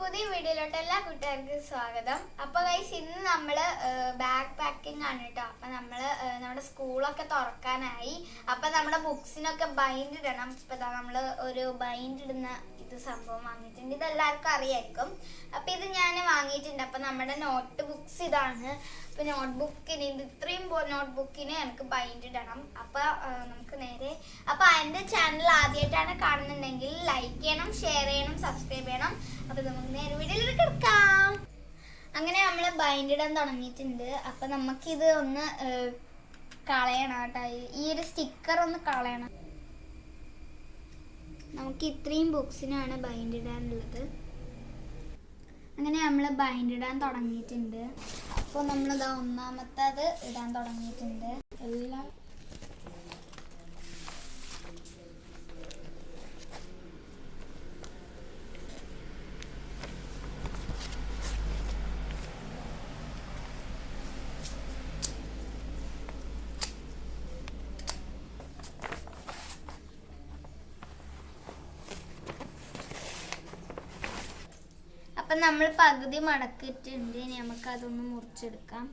പുതിയ വീഡിയോയിലോട്ട് എല്ലാ കൂട്ടുകാർക്കും സ്വാഗതം. അപ്പോൾ ഗൈസ് ഇന്ന് നമ്മൾ ബാഗ് പാക്കിംഗ് ആണ് കേട്ടോ. അപ്പോൾ നമ്മൾ നമ്മുടെ സ്കൂളൊക്കെ തുറക്കാനായി. അപ്പോൾ നമ്മുടെ ബുക്സിനൊക്കെ ബൈൻഡ് ഇടണം. ഇപ്പോൾ നമ്മൾ ഒരു ബൈൻഡ് ഇടുന്ന സംഭവം വാങ്ങിയിട്ടുണ്ട്. ഇതെല്ലാവർക്കും അറിയായിരിക്കും. അപ്പോൾ ഇത് ഞാൻ വാങ്ങിയിട്ടുണ്ട്. അപ്പോൾ നമ്മുടെ നോട്ട് ബുക്സ് ഇതാണ്. അപ്പോൾ നോട്ട്ബുക്കിന് ഇത്രയും നോട്ട്ബുക്കിന് എനിക്ക് ബൈൻഡ് ഇടണം. അപ്പോൾ നമുക്ക് നേരെ അപ്പോൾ എൻ്റെ ചാനൽ ആദ്യമായിട്ടാണ് കാണുന്നുണ്ടെങ്കിൽ ലൈക്ക് ചെയ്യണം, ഷെയർ ചെയ്യണം, സബ്സ്ക്രൈബ് ചെയ്യണം. അപ്പോൾ നമുക്ക് നേരെ വീഡിയോയിൽ കിടക്കാം. അങ്ങനെ നമ്മൾ ബൈൻഡ് ഇടാൻ തുടങ്ങിയിട്ടുണ്ട്. അപ്പോൾ നമുക്കിത് ഒന്ന് കളയണം കേട്ടോ. ഈ ഒരു സ്റ്റിക്കർ ഒന്ന് കളയണം. നമുക്ക് ഇത്രയും ബുക്സിനാണ് ബൈൻഡ് ഇടാനുള്ളത്. അങ്ങനെ നമ്മൾ ബൈൻഡ് ഇടാൻ തുടങ്ങിയിട്ടുണ്ട്. അപ്പോൾ നമ്മളിതാ ഒന്നാമത്തേത് ഇടാൻ തുടങ്ങിയിട്ടുണ്ട്. എല്ലാം അപ്പം നമ്മൾ പകുതി മടക്കിയിട്ടുണ്ട്. ഇനി നമുക്കതൊന്ന് മുറിച്ചെടുക്കാം.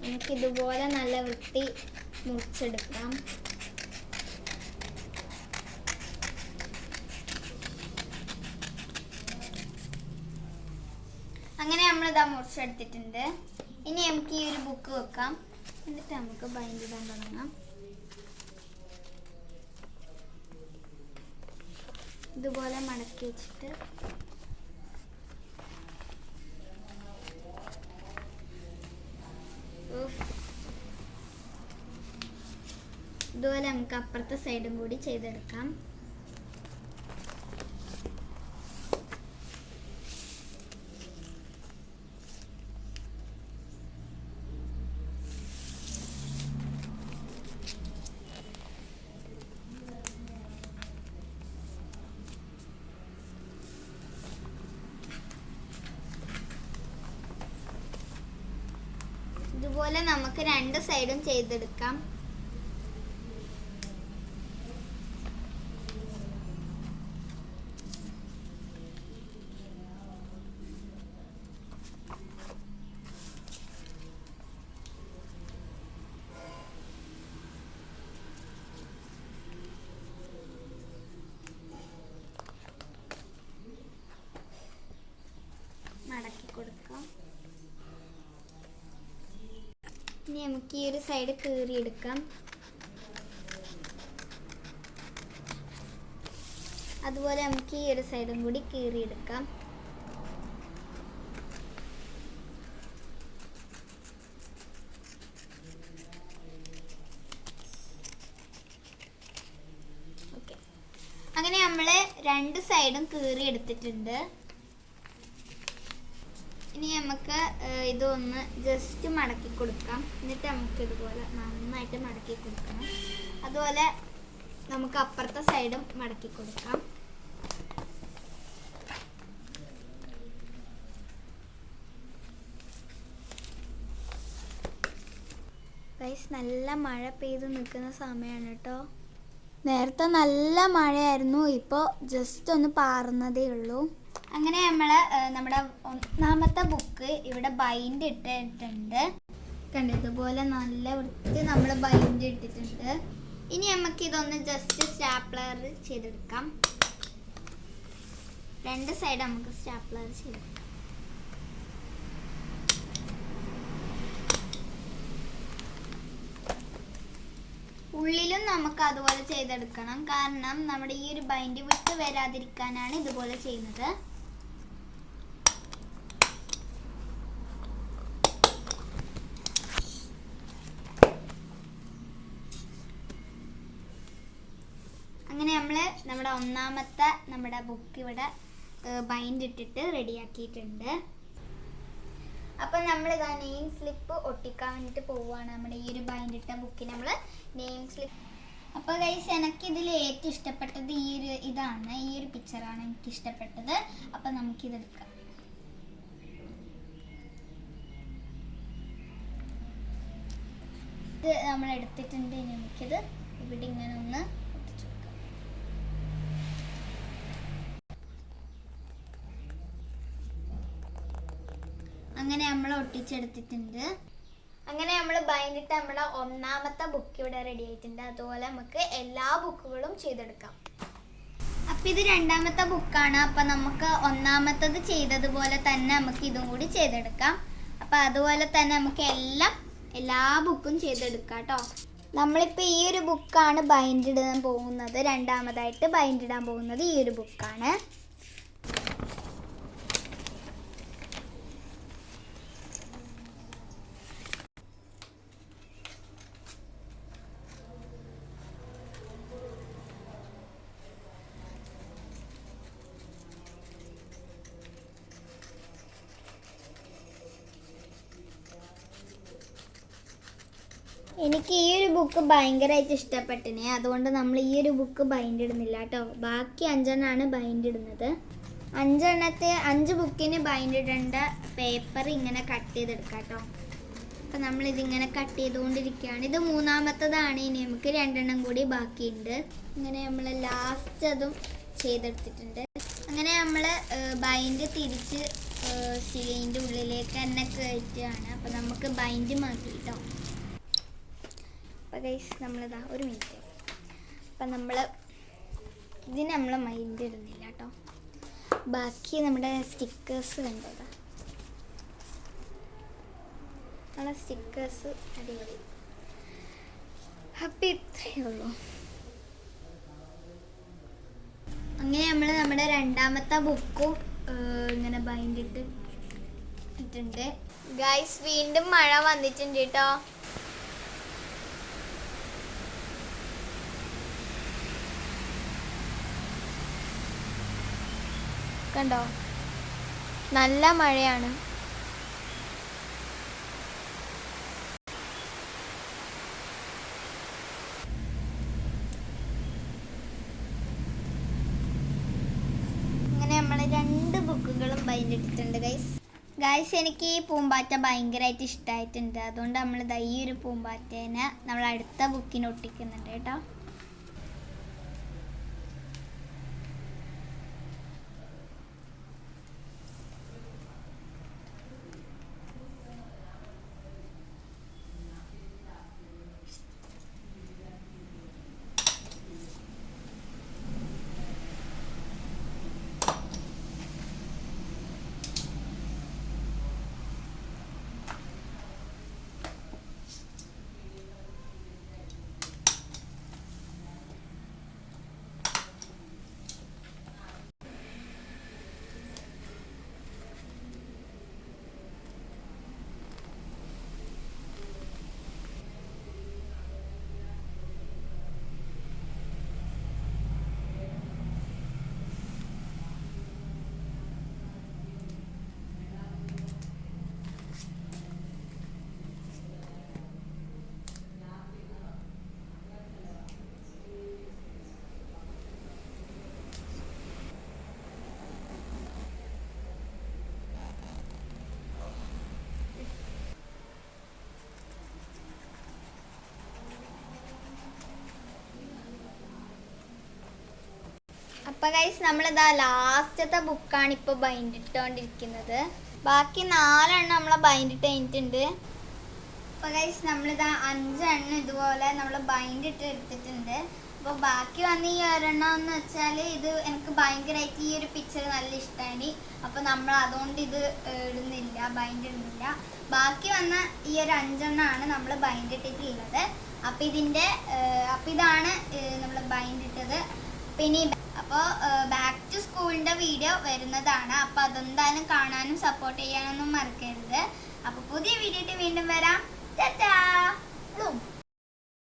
നമുക്കിതുപോലെ നല്ല വൃത്തി മുറിച്ചെടുക്കാം. അങ്ങനെ നമ്മളിതാ മുറിച്ചെടുത്തിട്ടുണ്ട്. ഇനി നമുക്ക് ഈ ഒരു ബുക്ക് വെക്കാം. എന്നിട്ട് നമുക്ക് ബൈൻഡ് ചെയ്യാൻ തുടങ്ങാം. ഇതുപോലെ മടക്കി വെച്ചിട്ട് ഇതുപോലെ നമുക്ക് അപ്പുറത്തെ സൈഡും കൂടി ചെയ്തെടുക്കാം. ഇതുപോലെ നമുക്ക് രണ്ട് സൈഡും ചെയ്തെടുക്കാം. മടക്കി കൊടുക്കാം. ഇനി നമുക്ക് ഈ ഒരു സൈഡ് കീറിയെടുക്കാം. അതുപോലെ നമുക്ക് ഈ ഒരു സൈഡും കൂടി കീറിയെടുക്കാം. ഓക്കെ, അങ്ങനെ നമ്മൾ രണ്ട് സൈഡും കീറിയെടുത്തിട്ടുണ്ട്. ഇനി നമുക്ക് ഇതൊന്ന് ജസ്റ്റ് മടക്കി കൊടുക്കാം. എന്നിട്ട് നമുക്ക് ഇതുപോലെ നന്നായിട്ട് മടക്കി കൊടുക്കണം. അതുപോലെ നമുക്ക് അപ്പുറത്തെ സൈഡും മടക്കി കൊടുക്കാം. ഗൈസ്, നല്ല മഴ പെയ്ത് നിൽക്കുന്ന സമയമാണ് കേട്ടോ. നേരത്തെ നല്ല മഴയായിരുന്നു. ഇപ്പോൾ ജസ്റ്റ് ഒന്ന് പാറുന്നതേ ഉള്ളൂ. അങ്ങനെ നമ്മുടെ ഒന്നാമത്തെ ബുക്ക് ഇവിടെ ബൈൻഡ് ഇട്ടിട്ടുണ്ട്. കണ്ടതുപോലെ നല്ല വൃത്തി നമ്മൾ ബൈൻഡ് ഇട്ടിട്ടുണ്ട്. ഇനി നമുക്ക് ഇതൊന്ന് ജസ്റ്റ് സ്റ്റാപ്ലർ ചെയ്തെടുക്കാം. രണ്ട് സൈഡ് നമുക്ക് സ്റ്റാപ്ലർ ചെയ്തെടുക്കാം. ഉള്ളിലും നമുക്ക് അതുപോലെ ചെയ്തെടുക്കണം. കാരണം നമ്മുടെ ഈ ഒരു ബൈൻഡ് വിട്ട് വരാതിരിക്കാനാണ് ഇതുപോലെ ചെയ്യുന്നത്. അങ്ങനെ നമ്മുടെ ഒന്നാമത്തെ നമ്മുടെ ബുക്ക് ഇവിടെ ബൈൻഡ് ഇട്ടിട്ട് റെഡിയാക്കിയിട്ടുണ്ട്. അപ്പം നമ്മളിതാ നെയിം സ്ലിപ്പ് ഒട്ടിക്കാൻ വേണ്ടിയിട്ട് പോവുകയാണ്. നമ്മുടെ ഈ ഒരു ബൈൻഡ് ഇട്ട ബുക്കിന് നമ്മൾ നെയിം സ്ലിപ്പ്. അപ്പോൾ ഗൈസ്, എനിക്കിതിൽ ഏറ്റവും ഇഷ്ടപ്പെട്ടത് ഇതാണ്. ഈ ഒരു പിക്ചറാണ് എനിക്ക് ഇഷ്ടപ്പെട്ടത്. അപ്പം നമുക്കിതെടുക്കാം. ഇത് നമ്മൾ എടുത്തിട്ടുണ്ട്. നമുക്കിത് ഇവിടെ ഇങ്ങനെ ഒന്ന് ഒട്ടിച്ചു കൊടുക്കാം. അങ്ങനെ നമ്മൾ ഒട്ടിച്ചെടുത്തിട്ടുണ്ട്. അങ്ങനെ നമ്മൾ ബൈൻഡിട്ട് നമ്മുടെ ഒന്നാമത്തെ ബുക്ക് ഇവിടെ റെഡി ആയിട്ടുണ്ട്. അതുപോലെ നമുക്ക് എല്ലാ ബുക്കുകളും ചെയ്തെടുക്കാം. അപ്പം ഇത് രണ്ടാമത്തെ ബുക്കാണ്. അപ്പം നമുക്ക് ഒന്നാമത്തത് ചെയ്തതുപോലെ തന്നെ നമുക്ക് ഇതും കൂടി ചെയ്തെടുക്കാം. അപ്പം അതുപോലെ തന്നെ നമുക്ക് എല്ലാ ബുക്കും ചെയ്തെടുക്കാം കേട്ടോ. നമ്മളിപ്പോൾ ഈ ഒരു ബുക്കാണ് ബൈൻഡ് ഇടാൻ പോകുന്നത്. രണ്ടാമതായിട്ട് ബൈൻഡ് ഇടാൻ പോകുന്നത് ഈ ഒരു ബുക്കാണ്. എനിക്ക് ഈ ഒരു ബുക്ക് ഭയങ്കരമായിട്ട് ഇഷ്ടപ്പെട്ടിനെ. അതുകൊണ്ട് നമ്മൾ ഈ ഒരു ബുക്ക് ബൈൻഡ് ഇടുന്നില്ല കേട്ടോ. ബാക്കി 5 ബൈൻഡ് ഇടുന്നത്. 5 ബുക്കിന് ബൈൻഡ് ഇടേണ്ട പേപ്പർ ഇങ്ങനെ കട്ട് ചെയ്തെടുക്കാം കേട്ടോ. അപ്പം നമ്മളിതിങ്ങനെ കട്ട് ചെയ്തുകൊണ്ടിരിക്കുകയാണ്. ഇത് മൂന്നാമത്തതാണ്. ഇനി നമുക്ക് 2 കൂടി ബാക്കിയുണ്ട്. ഇങ്ങനെ നമ്മൾ ലാസ്റ്റ് അതും ചെയ്തെടുത്തിട്ടുണ്ട്. അങ്ങനെ നമ്മൾ ബൈൻഡ് തിരിച്ച് ഇതിൻ്റെ ഉള്ളിലേക്ക് തന്നെ കയറ്റുകയാണ്. അപ്പം നമുക്ക് ബൈൻഡ് മാറ്റി കേട്ടോ. അപ്പോൾ ഗൈസ് നമ്മളിതാ ഒരു മിനിറ്റ്. അപ്പം ഇതിന് നമ്മൾ മൈൻഡ് ഇടുന്നില്ല കേട്ടോ. ബാക്കി നമ്മുടെ സ്റ്റിക്കേഴ്സ് കണ്ടതാ. നമ്മളെ സ്റ്റിക്കേഴ്സ് അടിപൊളി. അപ്പം ഇത്രയേ ഉള്ളൂ. അങ്ങനെ നമ്മൾ നമ്മുടെ രണ്ടാമത്തെ ബുക്കും ഇങ്ങനെ ബൈൻഡ് ഇട്ടിട്ടുണ്ട്. ഗൈസ് വീണ്ടും മഴ വന്നിട്ടുണ്ട് കേട്ടോ. കണ്ടോ, നല്ല മഴയാണ്. അങ്ങനെ നമ്മൾ 2 ബുക്കുകളും ബൈൻഡ് ഇട്ടിട്ടുണ്ട് ഗൈസ്. എനിക്ക് ഈ പൂമ്പാറ്റ ഭയങ്കരമായിട്ട് ഇഷ്ടമായിട്ടുണ്ട്. അതുകൊണ്ട് നമ്മൾ ഈ ഒരു പൂമ്പാറ്റേനെ നമ്മൾ അടുത്ത ബുക്കിന് ഒട്ടിക്കുന്നുണ്ട് കേട്ടോ. അപ്പോൾ ഗൈസ് നമ്മളിതാ ലാസ്റ്റത്തെ ബുക്കാണ് ഇപ്പോൾ ബൈൻഡ് ഇട്ടുകൊണ്ടിരിക്കുന്നത്. ബാക്കി 4 നമ്മൾ ബൈൻഡ് ഇട്ട് കഴിഞ്ഞിട്ടുണ്ട്. അപ്പോൾ ഗൈസ് നമ്മളിതാ 5 ഇതുപോലെ നമ്മൾ ബൈൻഡ് ഇട്ട് എടുത്തിട്ടുണ്ട്. അപ്പോൾ ബാക്കി വന്ന ഈ ഒരെണ്ണം എന്ന് വെച്ചാൽ ഇത് എനിക്ക് ഭയങ്കരമായിട്ട് ഈ ഒരു പിക്ചർ നല്ല ഇഷ്ടമായി. അപ്പോൾ നമ്മൾ അതുകൊണ്ട് ഇത് ബൈൻഡ് ഇടുന്നില്ല. ബാക്കി വന്ന ഈ ഒരു 5 നമ്മൾ ബൈൻഡ് ഇട്ടിട്ടുള്ളത്. അപ്പോൾ ഇതാണ് നമ്മൾ ബൈൻഡ് ഇട്ടത്. പിന്നെ അപ്പോൾ ബാക്ക് ടു സ്കൂളിൻ്റെ വീഡിയോ വരുന്നതാണ്. അപ്പോൾ അതെന്തായാലും കാണാനും സപ്പോർട്ട് ചെയ്യാനൊന്നും മറക്കരുത്. അപ്പോൾ പുതിയ വീഡിയോ വീണ്ടും വരാം. ടാറ്റാ.